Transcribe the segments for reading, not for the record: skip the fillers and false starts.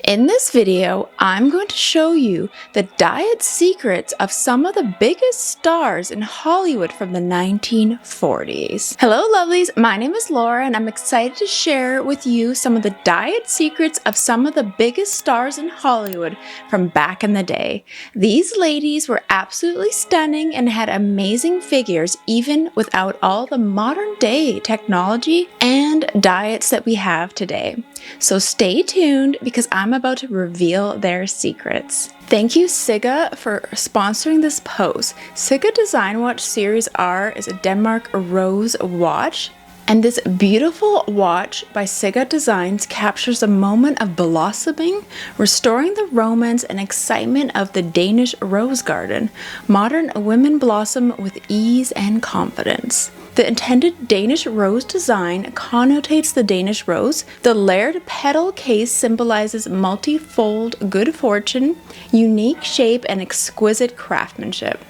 In this video, I'm going to show you the diet secrets of some of the biggest stars in Hollywood from the 1940s. Hello lovelies, my name is Laura and I'm excited to share with you some of the diet secrets of some of the biggest stars in Hollywood from back in the day. These ladies were absolutely stunning and had amazing figures even without all the modern day technology and diets that we have today. So stay tuned because I'm about to reveal their secrets. Thank you Siga for sponsoring this post. Siga Design Watch Series R is a Denmark rose watch. And this beautiful watch by Siga Designs captures a moment of blossoming, restoring the romance and excitement of the Danish rose garden. Modern women blossom with ease and confidence. The intended Danish rose design connotates the Danish rose. The layered petal case symbolizes multifold good fortune, unique shape, and exquisite craftsmanship.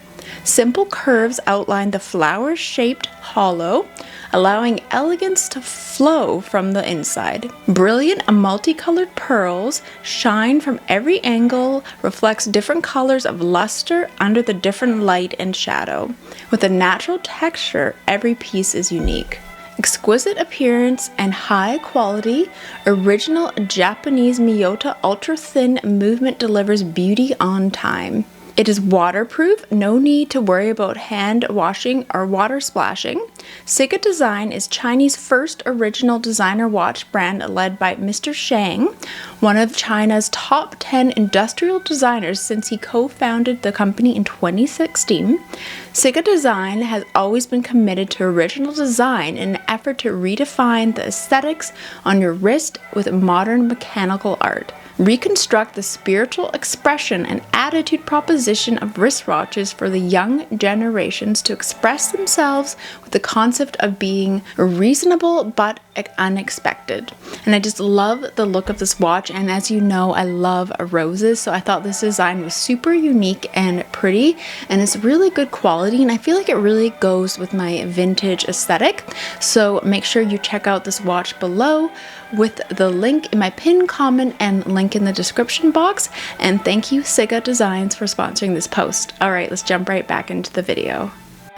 Simple curves outline the flower-shaped hollow, allowing elegance to flow from the inside. Brilliant multicolored pearls shine from every angle, reflects different colors of luster under the different light and shadow. With a natural texture, every piece is unique. Exquisite appearance and high quality, original Japanese Miyota ultra-thin movement delivers beauty on time. It is waterproof, no need to worry about hand washing or water splashing. Siga Design is Chinese first original designer watch brand led by Mr. Shang, one of China's top 10 industrial designers since he co-founded the company in 2016. Siga Design has always been committed to original design in an effort to redefine the aesthetics on your wrist with modern mechanical art. Reconstruct the spiritual expression and attitude proposition of wristwatches for the young generations to express themselves with the concept of being reasonable but unexpected. And I just love the look of this watch, and as you know, I love roses, so I thought this design was super unique and pretty, and it's really good quality, and I feel like it really goes with my vintage aesthetic. So make sure you check out this watch below with the link in my pinned comment and link in the description box. And thank you Siga Designs for sponsoring this post. All right, let's jump right back into the video.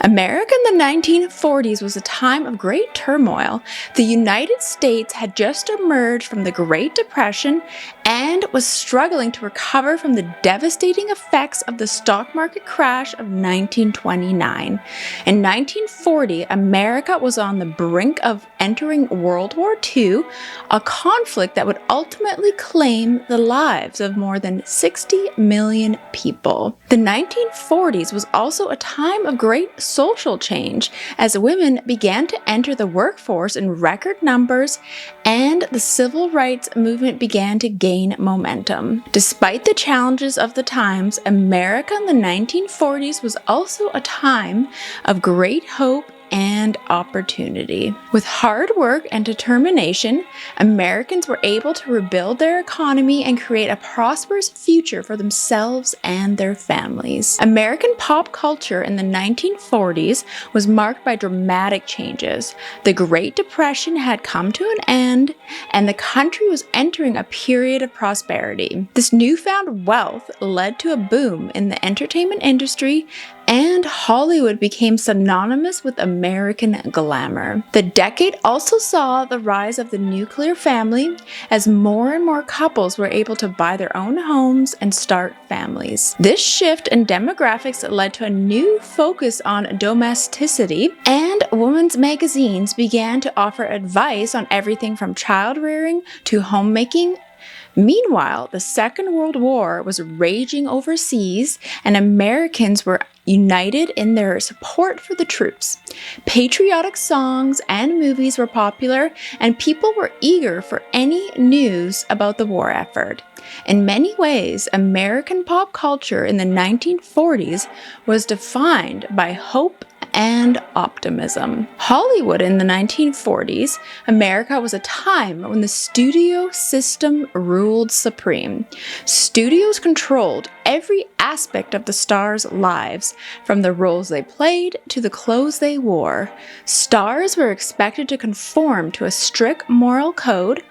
America in the 1940s was a time of great turmoil. The United States had just emerged from the Great Depression and was struggling to recover from the devastating effects of the stock market crash of 1929. In 1940, America was on the brink of entering World War II, a conflict that would ultimately claim the lives of more than 60 million people. The 1940s was also a time of great social change as women began to enter the workforce in record numbers and the civil rights movement began to gain momentum. Despite the challenges of the times, America in the 1940s was also a time of great hope and opportunity. With hard work and determination, Americans were able to rebuild their economy and create a prosperous future for themselves and their families. American pop culture in the 1940s was marked by dramatic changes. The Great Depression had come to an end, and the country was entering a period of prosperity. This newfound wealth led to a boom in the entertainment industry, and Hollywood became synonymous with American glamour. The decade also saw the rise of the nuclear family as more and more couples were able to buy their own homes and start families. This shift in demographics led to a new focus on domesticity, and women's magazines began to offer advice on everything from child rearing to homemaking. Meanwhile, the Second World War was raging overseas, and Americans were united in their support for the troops. Patriotic songs and movies were popular, and people were eager for any news about the war effort. In many ways, American pop culture in the 1940s was defined by hope and optimism. Hollywood in the 1940s, America was a time when the studio system ruled supreme. Studios controlled every aspect of the stars' lives, from the roles they played to the clothes they wore. Stars were expected to conform to a strict moral code,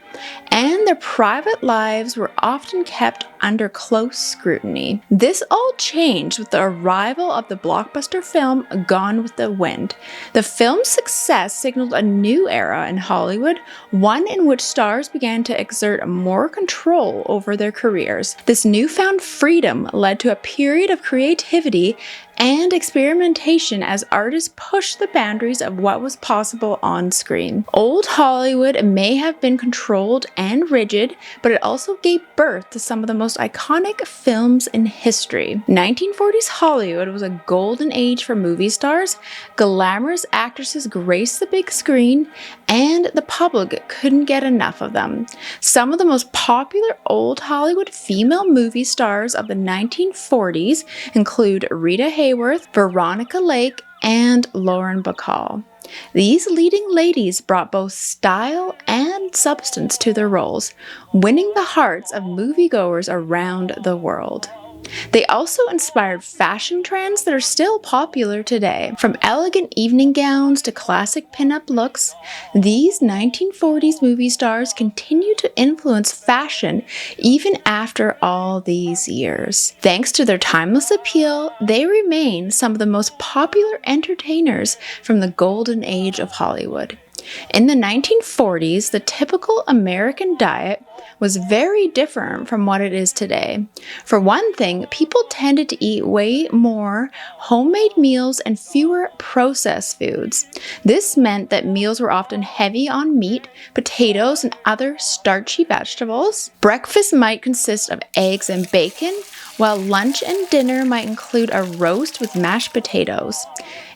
and their private lives were often kept under close scrutiny. This all changed with the arrival of the blockbuster film Gone with the Wind. The film's success signaled a new era in Hollywood, one in which stars began to exert more control over their careers. This newfound freedom led to a period of creativity and experimentation as artists pushed the boundaries of what was possible on screen. Old Hollywood may have been controlled and rigid, but it also gave birth to some of the most iconic films in history. 1940s Hollywood was a golden age for movie stars. Glamorous actresses graced the big screen, and the public couldn't get enough of them. Some of the most popular old Hollywood female movie stars of the 1940s include Rita Hayworth, Veronica Lake, and Lauren Bacall. These leading ladies brought both style and substance to their roles, winning the hearts of moviegoers around the world. They also inspired fashion trends that are still popular today. From elegant evening gowns to classic pinup looks, these 1940s movie stars continue to influence fashion even after all these years. Thanks to their timeless appeal, they remain some of the most popular entertainers from the golden age of Hollywood. In the 1940s, the typical American diet was very different from what it is today. For one thing, people tended to eat way more homemade meals and fewer processed foods. This meant that meals were often heavy on meat, potatoes, and other starchy vegetables. Breakfast might consist of eggs and bacon, while lunch and dinner might include a roast with mashed potatoes.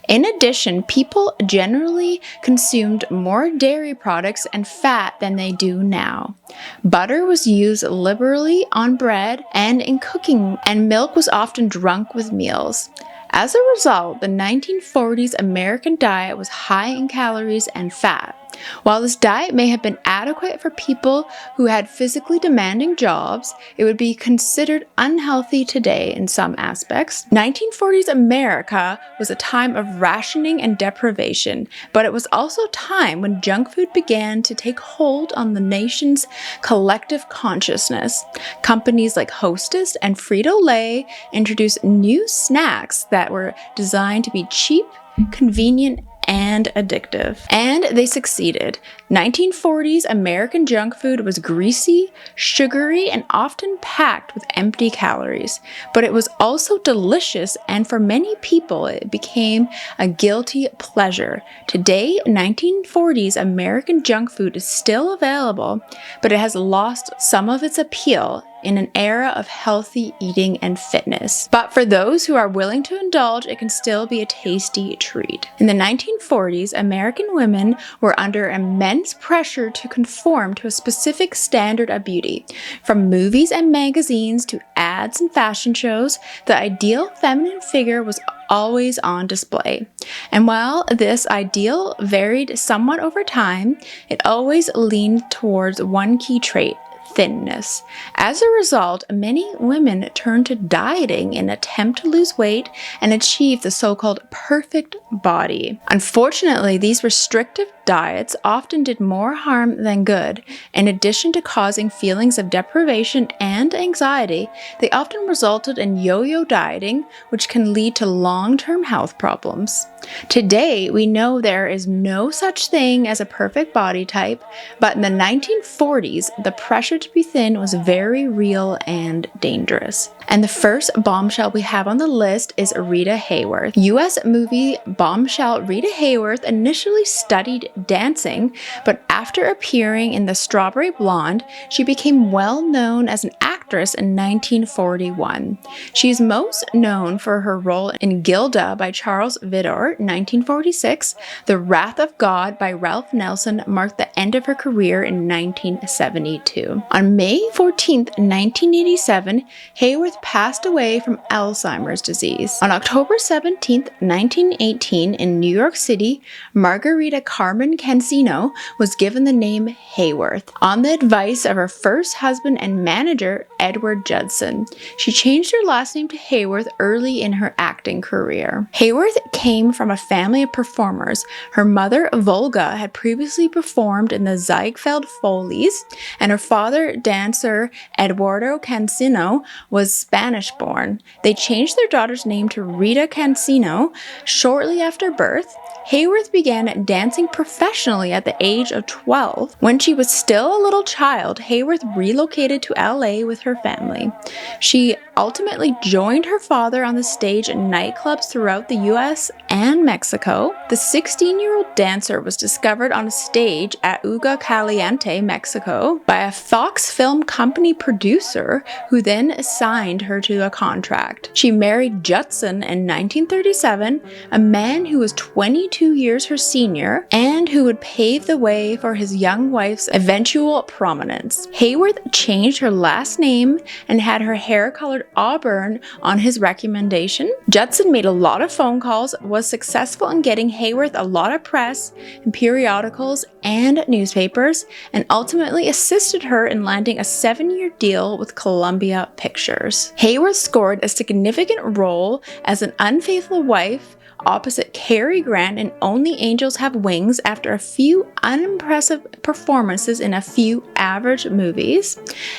In addition, people generally consumed more dairy products and fat than they do now. Butter was used liberally on bread and in cooking, and milk was often drunk with meals. As a result, the 1940s American diet was high in calories and fat. While this diet may have been adequate for people who had physically demanding jobs, it would be considered unhealthy today in some aspects. 1940s America was a time of rationing and deprivation, but it was also a time when junk food began to take hold on the nation's collective consciousness. Companies like Hostess and Frito-Lay introduced new snacks that were designed to be cheap, convenient, and addictive. And they succeeded. 1940s American junk food was greasy, sugary, and often packed with empty calories. But it was also delicious, and for many people, it became a guilty pleasure. Today, 1940s American junk food is still available, but it has lost some of its appeal in an era of healthy eating and fitness. But for those who are willing to indulge, it can still be a tasty treat. In the 1940s, American women were under immense pressure to conform to a specific standard of beauty. From movies and magazines to ads and fashion shows, the ideal feminine figure was always on display. And while this ideal varied somewhat over time, it always leaned towards one key trait: thinness. As a result, many women turned to dieting in an attempt to lose weight and achieve the so-called perfect body. Unfortunately, these restrictive diets often did more harm than good. In addition to causing feelings of deprivation and anxiety, they often resulted in yo-yo dieting, which can lead to long-term health problems. Today, we know there is no such thing as a perfect body type, but in the 1940s, the pressure to be thin was very real and dangerous. And the first bombshell we have on the list is Rita Hayworth. U.S. movie bombshell Rita Hayworth initially studied dancing, but after appearing in The Strawberry Blonde, she became well known as an actress in 1941. She is most known for her role in Gilda by Charles Vidor, 1946. The Wrath of God by Ralph Nelson marked the end of her career in 1972. On May 14, 1987, Hayworth passed away from Alzheimer's disease. On October 17, 1918, in New York City, Margarita Carmen Cancino was given the name Hayworth. On the advice of her first husband and manager, Edward Judson. She changed her last name to Hayworth early in her acting career. Hayworth came from a family of performers. Her mother, Volga, had previously performed in the Ziegfeld Follies, and her father, dancer Eduardo Cancino, was Spanish-born. They changed their daughter's name to Rita Cancino shortly after birth. Hayworth began dancing professionally at the age of 12. When she was still a little child, Hayworth relocated to LA with her family. She ultimately joined her father on the stage in nightclubs throughout the US and Mexico. The 16-year-old dancer was discovered on a stage at Uga Caliente, Mexico, by a Fox Film Company producer who then signed her to a contract. She married Judson in 1937, a man who was 22 years her senior and who would pave the way for his young wife's eventual prominence. Hayworth changed her last name and had her hair colored auburn on his recommendation. Judson made a lot of phone calls, was successful in getting Hayworth a lot of press in periodicals and newspapers, and ultimately assisted her in landing a 7-year deal with Columbia Pictures. Hayworth scored a significant role as an unfaithful wife opposite Cary Grant in Only Angels Have Wings after a few unimpressive performances in a few average movies.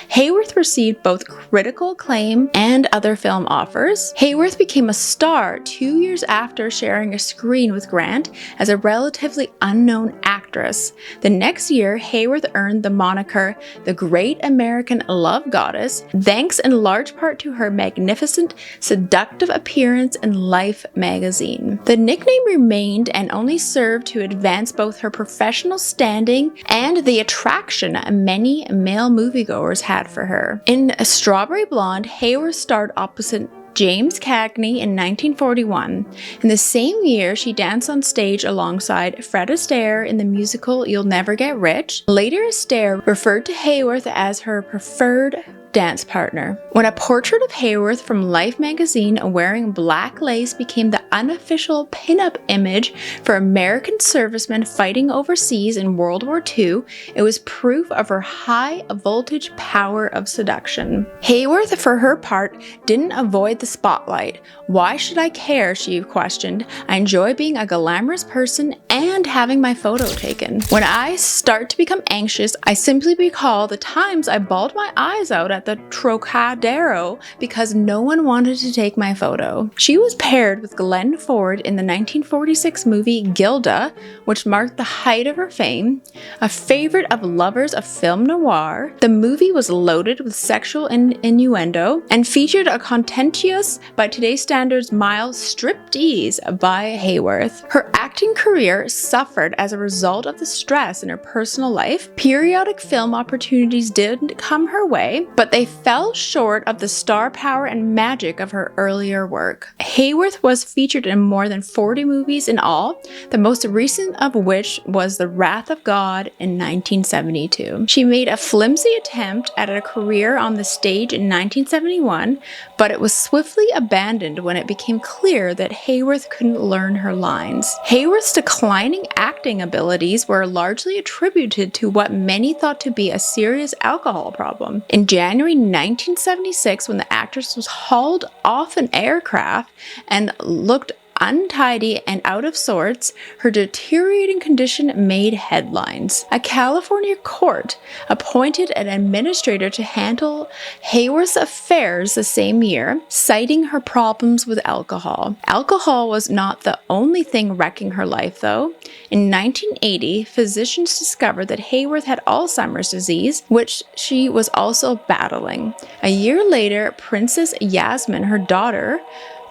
Hayworth received both critical acclaim and other film offers. Hayworth became a star 2 years after sharing a screen with Grant as a relatively unknown actress. The next year, Hayworth earned the moniker the Great American Love Goddess, thanks in large part to her magnificent, seductive appearance in Life magazine. The nickname remained and only served to advance both her professional standing and the attraction many male moviegoers had for her. In Strawberry Blonde, Hayworth starred opposite James Cagney in 1941. In the same year, she danced on stage alongside Fred Astaire in the musical You'll Never Get Rich. Later, Astaire referred to Hayworth as her preferred dance partner. When a portrait of Hayworth from Life magazine wearing black lace became the unofficial pinup image for American servicemen fighting overseas in World War II, it was proof of her high voltage power of seduction. Hayworth, for her part, didn't avoid the spotlight. Why should I care, she questioned. I enjoy being a glamorous person and having my photo taken. When I start to become anxious, I simply recall the times I bawled my eyes out at the Trocadero because no one wanted to take my photo. She was paired with Glenn Ford in the 1946 movie Gilda, which marked the height of her fame. A favorite of lovers of film noir, the movie was loaded with sexual innuendo and featured a contentious, by today's standards, mild striptease by Hayworth. Her acting career suffered as a result of the stress in her personal life. Periodic film opportunities did come her way, but they fell short of the star power and magic of her earlier work. Hayworth was featured in more than 40 movies in all, the most recent of which was The Wrath of God in 1972. She made a flimsy attempt at a career on the stage in 1971, but it was swiftly abandoned when it became clear that Hayworth couldn't learn her lines. Hayworth's declining acting abilities were largely attributed to what many thought to be a serious alcohol problem. In January 1976, when the actress was hauled off an aircraft and looked untidy and out of sorts, her deteriorating condition made headlines. A California court appointed an administrator to handle Hayworth's affairs the same year, citing her problems with alcohol. Alcohol was not the only thing wrecking her life, though. In 1980, physicians discovered that Hayworth had Alzheimer's disease, which she was also battling. A year later, Princess Yasmin, her daughter,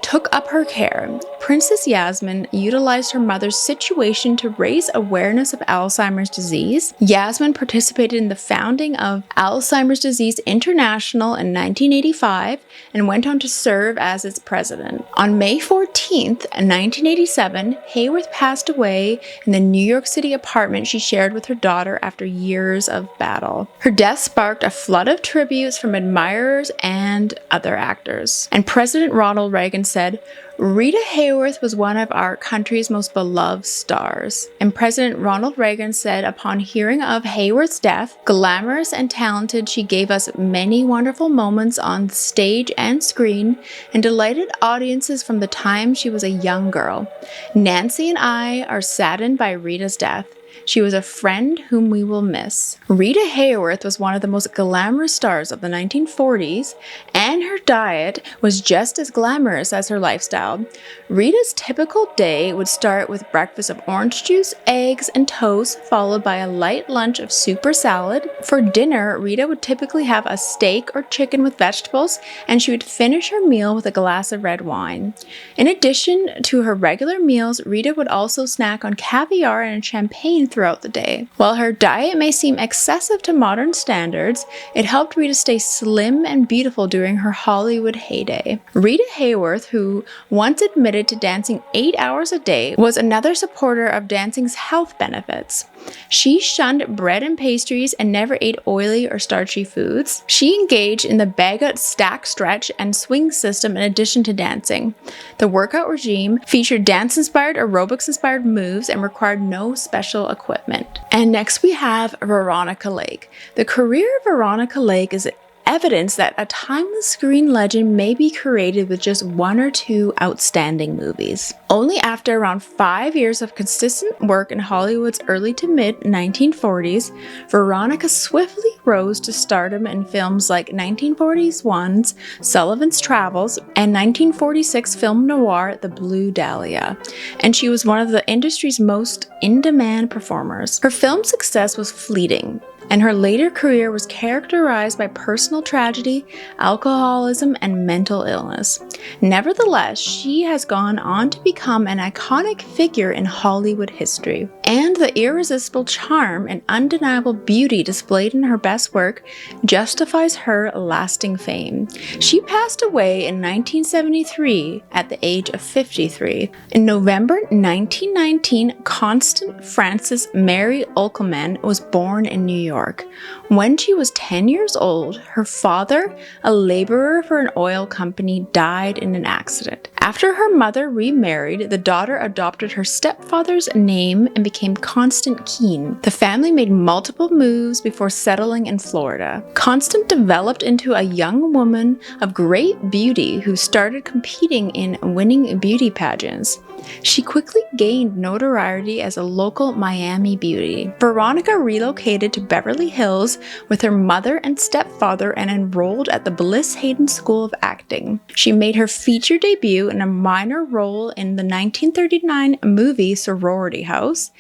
took up her care. Princess Yasmin utilized her mother's situation to raise awareness of Alzheimer's disease. Yasmin participated in the founding of Alzheimer's Disease International in 1985 and went on to serve as its president. On May 14th, 1987, Hayworth passed away in the New York City apartment she shared with her daughter after years of battle. Her death sparked a flood of tributes from admirers and other actors. And President Ronald Reagan said, "Rita Hayworth was one of our country's most beloved stars." And President Ronald Reagan said upon hearing of Hayworth's death, "Glamorous and talented, she gave us many wonderful moments on stage and screen and delighted audiences from the time she was a young girl. Nancy and I are saddened by Rita's death. She was a friend whom we will miss." Rita Hayworth was one of the most glamorous stars of the 1940s, and her diet was just as glamorous as her lifestyle. Rita's typical day would start with breakfast of orange juice, eggs, and toast, followed by a light lunch of soup or salad. For dinner, Rita would typically have a steak or chicken with vegetables, and she would finish her meal with a glass of red wine. In addition to her regular meals, Rita would also snack on caviar and champagne throughout the day. While her diet may seem excessive to modern standards, it helped Rita stay slim and beautiful during her Hollywood heyday. Rita Hayworth, who once admitted to dancing 8 hours a day, was another supporter of dancing's health benefits. She shunned bread and pastries and never ate oily or starchy foods. She engaged in the baguette stack, stretch, and swing system in addition to dancing. The workout regime featured dance-inspired, aerobics-inspired moves and required no special equipment. And next we have Veronica Lake. The career of Veronica Lake is evidence that a timeless screen legend may be created with just 1 or 2 outstanding movies. Only after around 5 years of consistent work in Hollywood's early to mid 1940s, Veronica swiftly rose to stardom in films like 1941's Sullivan's Travels and 1946 film noir The Blue Dahlia, and she was one of the industry's most in-demand performers. Her film success was fleeting, and her later career was characterized by personal tragedy, alcoholism, and mental illness. Nevertheless, she has gone on to become an iconic figure in Hollywood history, and the irresistible charm and undeniable beauty displayed in her best work justifies her lasting fame. She passed away in 1973 at the age of 53. In November 1919, Constance Frances Mary Olkelman was born in New York. When she was 10 years old, her father, a laborer for an oil company, died in an accident. After her mother remarried, the daughter adopted her stepfather's name and became Constance Keene. The family made multiple moves before settling in Florida. Constance developed into a young woman of great beauty who started competing in winning beauty pageants. She quickly gained notoriety as a local Miami beauty. Veronica relocated to Beverly Hills with her mother and stepfather and enrolled at the Bliss Hayden School of Acting. She made her feature debut in a minor role in the 1939 movie Sorority House,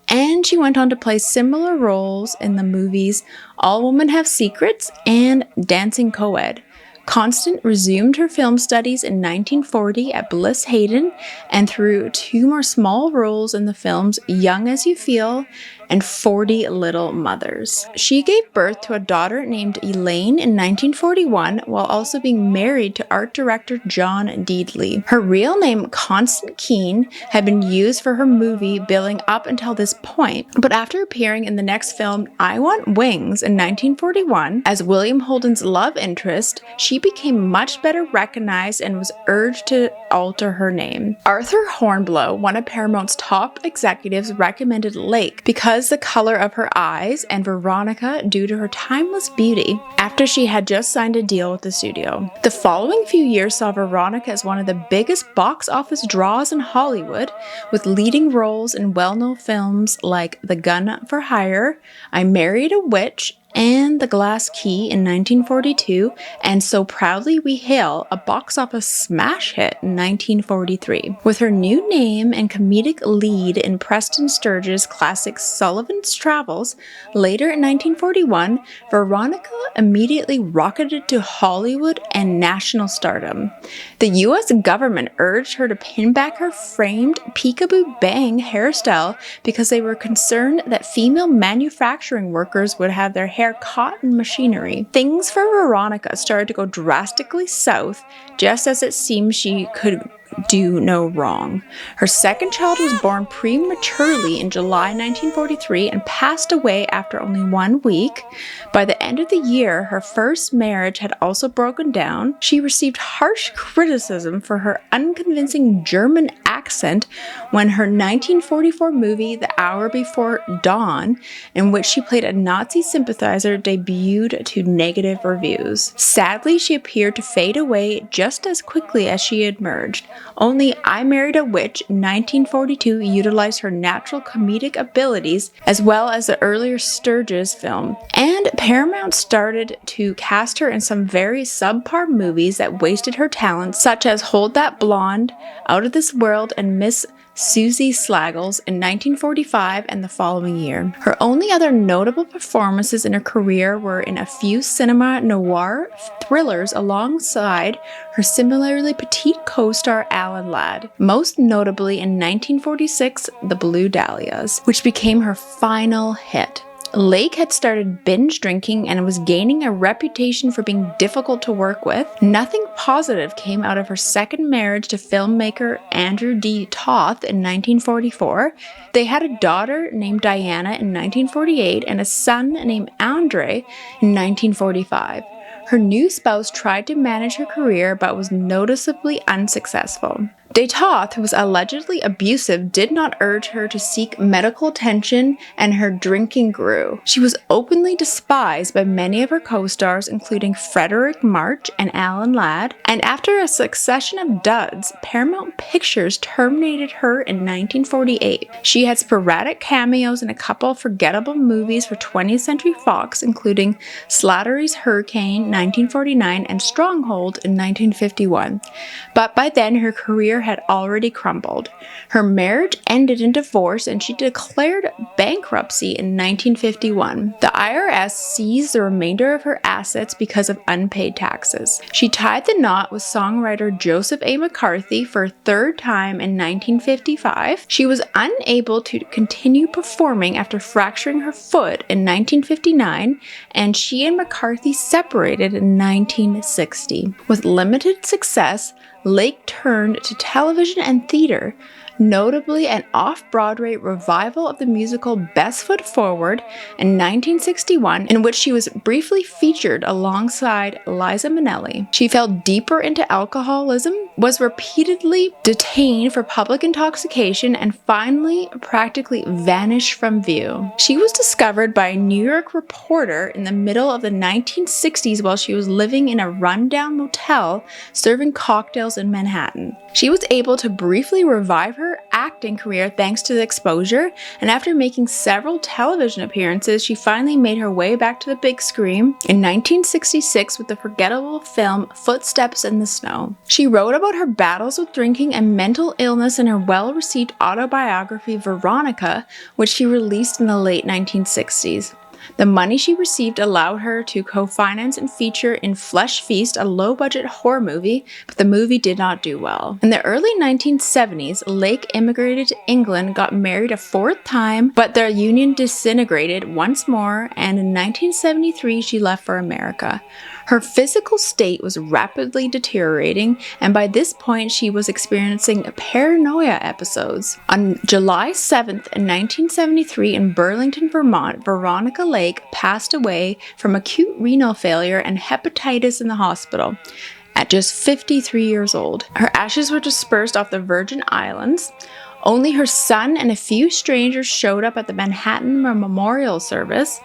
and she went on to play similar roles in the movies All Women Have Secrets and Dancing Coed. Constance resumed her film studies in 1940 at Bliss Hayden and through 2 more small roles in the films Young as You Feel and 40 Little Mothers. She gave birth to a daughter named Elaine in 1941 while also being married to art director John Deedley. Her real name, Constance Keene, had been used for her movie billing up until this point, but after appearing in the next film I Want Wings in 1941 as William Holden's love interest, she became much better recognized and was urged to alter her name. Arthur Hornblow, one of Paramount's top executives, recommended Lake because the color of her eyes, and Veronica due to her timeless beauty, after she had just signed a deal with the studio. The following few years saw Veronica as one of the biggest box office draws in Hollywood, with leading roles in well-known films like The Gun for Hire, I Married a Witch, and The Glass Key in 1942, and So Proudly We Hail, a box office smash hit in 1943. With her new name and comedic lead in Preston Sturges' classic Sullivan's Travels, later in 1941, Veronica immediately rocketed to Hollywood and national stardom. The US government urged her to pin back her framed peekaboo bang hairstyle because they were concerned that female manufacturing workers would have their hair caught in machinery. Things for Veronica started to go drastically south, just as it seemed she could do no wrong. Her second child was born prematurely in July 1943 and passed away after only 1 week. By the end of the year, her first marriage had also broken down. She received harsh criticism for her unconvincing German accent when her 1944 movie, The Hour Before Dawn, in which she played a Nazi sympathizer, debuted to negative reviews. Sadly, she appeared to fade away just as quickly as she emerged. Only I Married a Witch in 1942 utilized her natural comedic abilities as well as the earlier Sturges film, and Paramount started to cast her in some very subpar movies that wasted her talents, such as Hold That Blonde, Out of This World, and Miss Susie Slaggles in 1945 and the following year. Her only other notable performances in her career were in a few cinema noir thrillers alongside her similarly petite co-star Alan Ladd, most notably in 1946, The Blue Dahlias, which became her final hit. Lake had started binge drinking and was gaining a reputation for being difficult to work with. Nothing positive came out of her second marriage to filmmaker Andrew D. Toth in 1944. They had a daughter named Diana in 1948 and a son named Andre in 1945. Her new spouse tried to manage her career but was noticeably unsuccessful. De Toth, who was allegedly abusive, did not urge her to seek medical attention, and her drinking grew. She was openly despised by many of her co-stars, including Frederick March and Alan Ladd, and after a succession of duds, Paramount Pictures terminated her in 1948. She had sporadic cameos in a couple of forgettable movies for 20th Century Fox, including Slattery's Hurricane, 1949, and Stronghold in 1951. But by then, her career had already crumbled. Her marriage ended in divorce and she declared bankruptcy in 1951. The IRS seized the remainder of her assets because of unpaid taxes. She tied the knot with songwriter Joseph A. McCarthy for a third time in 1955. She was unable to continue performing after fracturing her foot in 1959, and she and McCarthy separated in 1960. With limited success, Lake turned to television and theater, notably an off-Broadway revival of the musical Best Foot Forward in 1961, in which she was briefly featured alongside Liza Minnelli. She fell deeper into alcoholism, was repeatedly detained for public intoxication, and finally practically vanished from view. She was discovered by a New York reporter in the middle of the 1960s while she was living in a rundown motel serving cocktails in Manhattan. She was able to briefly revive her acting career thanks to the exposure, and after making several television appearances, she finally made her way back to the big screen in 1966 with the forgettable film Footsteps in the Snow. She wrote about her battles with drinking and mental illness in her well-received autobiography Veronica, which she released in the late 1960s. The money she received allowed her to co-finance and feature in Flesh Feast, a low-budget horror movie, but the movie did not do well. In the early 1970s, Lake immigrated to England, got married a fourth time, but their union disintegrated once more, and in 1973 she left for America. Her physical state was rapidly deteriorating, and by this point she was experiencing paranoia episodes. On July 7th, 1973 in Burlington, Vermont, Veronica Lake passed away from acute renal failure and hepatitis in the hospital at just 53 years old. Her ashes were dispersed off the Virgin Islands. Only her son and a few strangers showed up at the Manhattan memorial service.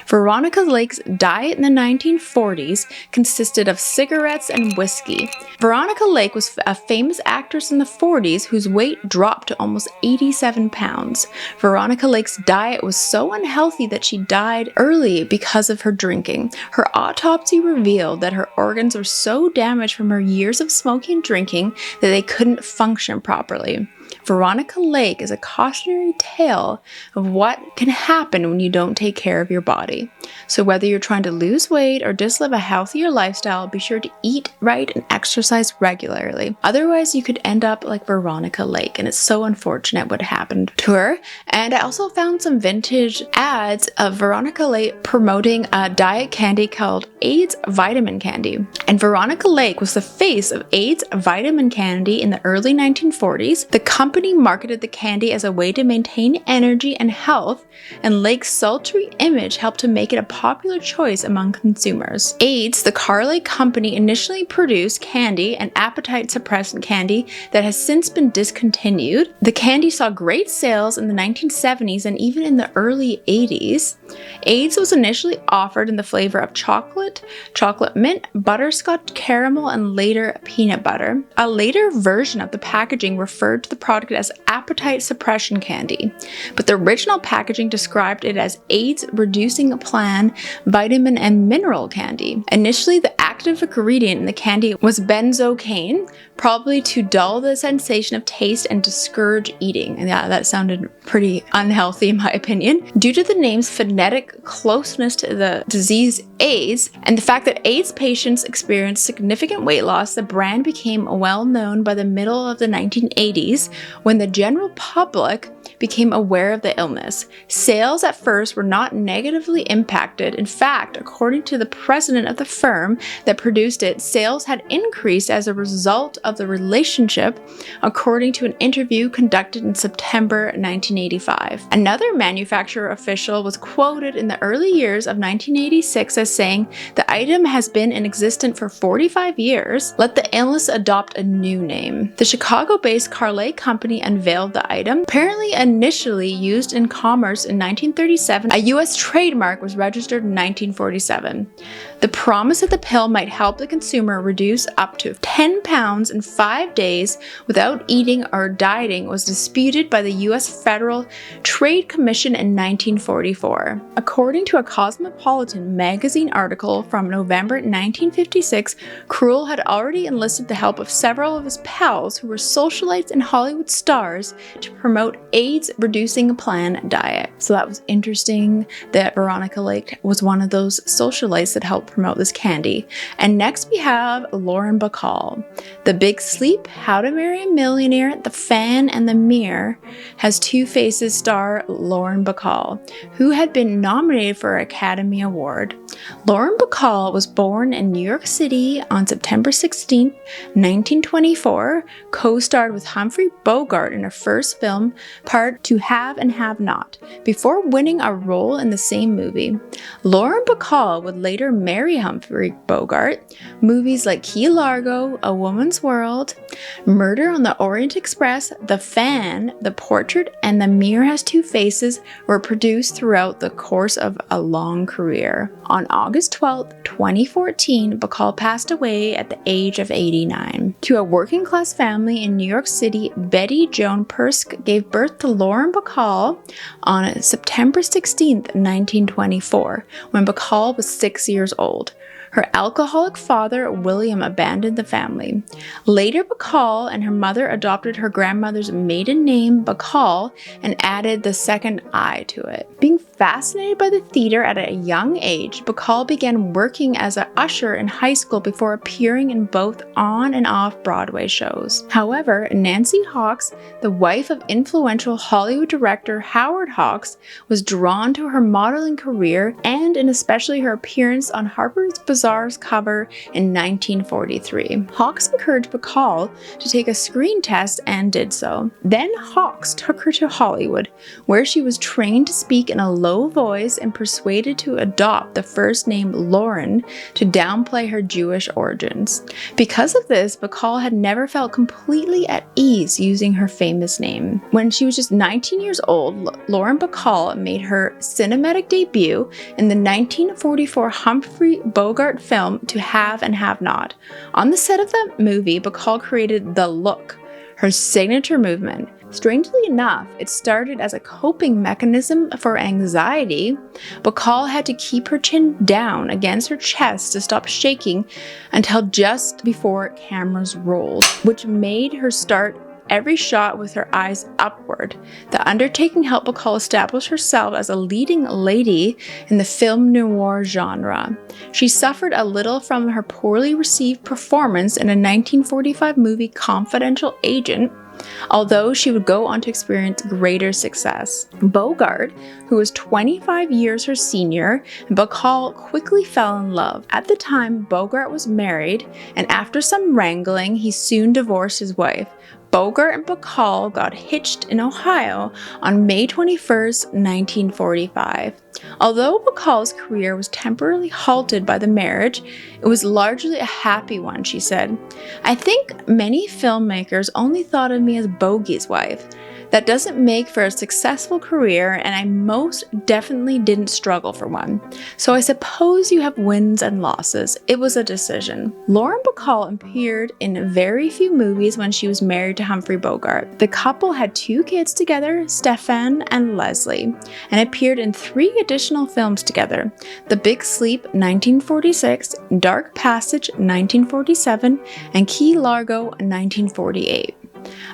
Veronica Lake's diet in the 1940s consisted of cigarettes and whiskey. Veronica Lake was a famous actress in the 40s whose weight dropped to almost 87 pounds. Veronica Lake's diet was so unhealthy that she died early because of her drinking. Her autopsy revealed that her organs were so damaged from her years of smoking and drinking that they couldn't function properly. Veronica Lake is a cautionary tale of what can happen when you don't take care of your body. So whether you're trying to lose weight or just live a healthier lifestyle, be sure to eat right and exercise regularly. Otherwise, you could end up like Veronica Lake, and it's so unfortunate what happened to her. And I also found some vintage ads of Veronica Lake promoting a diet candy called AIDS Vitamin Candy. And Veronica Lake was the face of AIDS Vitamin Candy in the early 1940s. The company marketed the candy as a way to maintain energy and health, and Lake's sultry image helped to make it a popular choice among consumers. AIDS, the Carlay company, initially produced candy, an appetite suppressant candy that has since been discontinued. The candy saw great sales in the 1970s and even in the early 80s. AIDS was initially offered in the flavor of chocolate, chocolate mint, butterscotch caramel, and later peanut butter. A later version of the packaging referred to the product as appetite suppression candy, but the original packaging described it as AIDS reducing plan vitamin and mineral candy. Initially, the active ingredient in the candy was benzocaine, probably to dull the sensation of taste and discourage eating. And yeah, that sounded pretty unhealthy in my opinion. Due to the name's phonetic closeness to the disease AIDS, and the fact that AIDS patients experienced significant weight loss, the brand became well known by the middle of the 1980s when the general public became aware of the illness. Sales at first were not negatively impacted. In fact, according to the president of the firm that produced it, sales had increased as a result of the relationship, according to an interview conducted in September 1985. Another manufacturer official was quoted in the early years of 1986 as saying, "The item has been in existence for 45 years. Let the illness adopt a new name." The Chicago-based Carlay company unveiled the item. Apparently initially used in commerce in 1937, a U.S. trademark was registered in 1947. The promise that the pill might help the consumer reduce up to 10 pounds in 5 days without eating or dieting was disputed by the U.S. Federal Trade Commission in 1944. According to a Cosmopolitan magazine article from November 1956, Krull had already enlisted the help of several of his pals who were socialites and Hollywood stars to promote AIDS-reducing plan diet. So that was interesting that Veronica Lake was one of those socialites that helped promote this candy. And next we have Lauren Bacall. The Big Sleep, How to Marry a Millionaire, The Fan, and The Mirror has Two Faces star Lauren Bacall, who had been nominated for an Academy Award. Lauren Bacall was born in New York City on September 16, 1924, co-starred with Humphrey Bogart in her first film, part To Have and Have Not, before winning a role in the same movie. Lauren Bacall would later marry Humphrey Bogart. Movies like Key Largo, A Woman's World, Murder on the Orient Express, The Fan, The Portrait, and The Mirror Has Two Faces were produced throughout the course of a long career. On August 12, 2014, Bacall passed away at the age of 89. To a working-class family in New York City, Betty Joan Persk gave birth to Lauren Bacall on September 16, 1924, when Bacall was 6 years old. Her alcoholic father, William, abandoned the family. Later, Bacall and her mother adopted her grandmother's maiden name, Bacall, and added the second I to it. Being fascinated by the theater at a young age, Bacall began working as an usher in high school before appearing in both on and off Broadway shows. However, Nancy Hawks, the wife of influential Hollywood director Howard Hawks, was drawn to her modeling career and in especially her appearance on Harper's Bazaar's cover in 1943. Hawks encouraged Bacall to take a screen test and did so. Then Hawks took her to Hollywood, where she was trained to speak in a low voice and persuaded to adopt the first name Lauren to downplay her Jewish origins. Because of this, Bacall had never felt completely at ease using her famous name. When she was just 19 years old, Lauren Bacall made her cinematic debut in the 1944 Humphrey Bogart film To Have and Have Not. On the set of that movie, Bacall created the look, her signature movement. Strangely enough, it started as a coping mechanism for anxiety. Bacall had to keep her chin down against her chest to stop shaking until just before cameras rolled, which made her start every shot with her eyes upward. The undertaking helped Bacall establish herself as a leading lady in the film noir genre. She suffered a little from her poorly received performance in a 1945 movie Confidential Agent, although she would go on to experience greater success. Bogart, who was 25 years her senior, and Bacall quickly fell in love. At the time, Bogart was married, and after some wrangling, he soon divorced his wife. Bogart and Bacall got hitched in Ohio on May 21st, 1945. Although Bacall's career was temporarily halted by the marriage, it was largely a happy one, she said. "I think many filmmakers only thought of me as Bogey's wife. That doesn't make for a successful career, and I most definitely didn't struggle for one. So I suppose you have wins and losses. It was a decision." Lauren Bacall appeared in very few movies when she was married to Humphrey Bogart. The couple had 2 kids together, Stefan and Leslie, and appeared in 3 additional films together: The Big Sleep, 1946, Dark Passage, 1947, and Key Largo, 1948.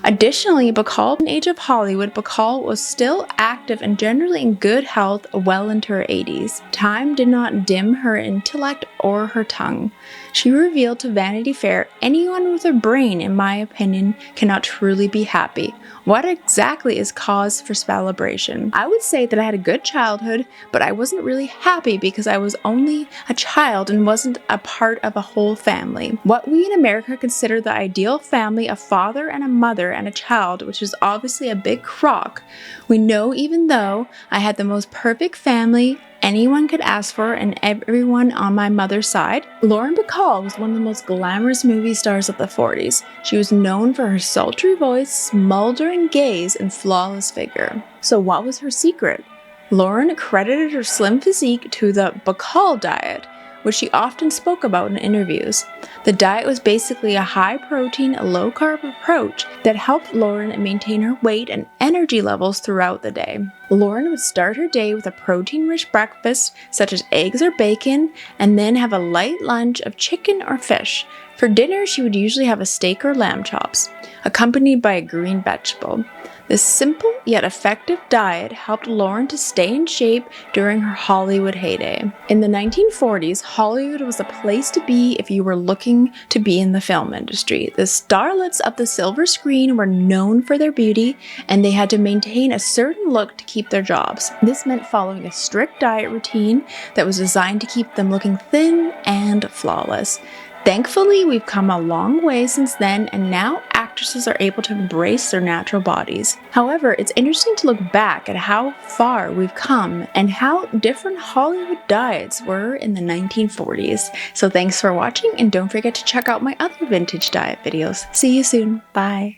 Additionally, Bacall, in the age of Hollywood, Bacall was still active and generally in good health well into her 80s. Time did not dim her intellect or her tongue. She revealed to Vanity Fair, "Anyone with a brain, in my opinion, cannot truly be happy. What exactly is cause for celebration? I would say that I had a good childhood, but I wasn't really happy because I was only a child and wasn't a part of a whole family. What we in America consider the ideal family, a father and a mother and a child, which is obviously a big crock. We know even though I had the most perfect family anyone could ask for and everyone on my mother's side." Lauren Bacall was one of the most glamorous movie stars of the 40s. She was known for her sultry voice, smoldering gaze, and flawless figure. So what was her secret? Lauren credited her slim physique to the Bacall diet, which she often spoke about in interviews. The diet was basically a high-protein, low-carb approach that helped Lauren maintain her weight and energy levels throughout the day. Lauren would start her day with a protein-rich breakfast, such as eggs or bacon, and then have a light lunch of chicken or fish. For dinner, she would usually have a steak or lamb chops, accompanied by a green vegetable. This simple yet effective diet helped Lauren to stay in shape during her Hollywood heyday. In the 1940s, Hollywood was a place to be if you were looking to be in the film industry. The starlets of the silver screen were known for their beauty, and they had to maintain a certain look to keep their jobs. This meant following a strict diet routine that was designed to keep them looking thin and flawless. Thankfully, we've come a long way since then, and now actresses are able to embrace their natural bodies. However, it's interesting to look back at how far we've come and how different Hollywood diets were in the 1940s. So thanks for watching, and don't forget to check out my other vintage diet videos. See you soon. Bye.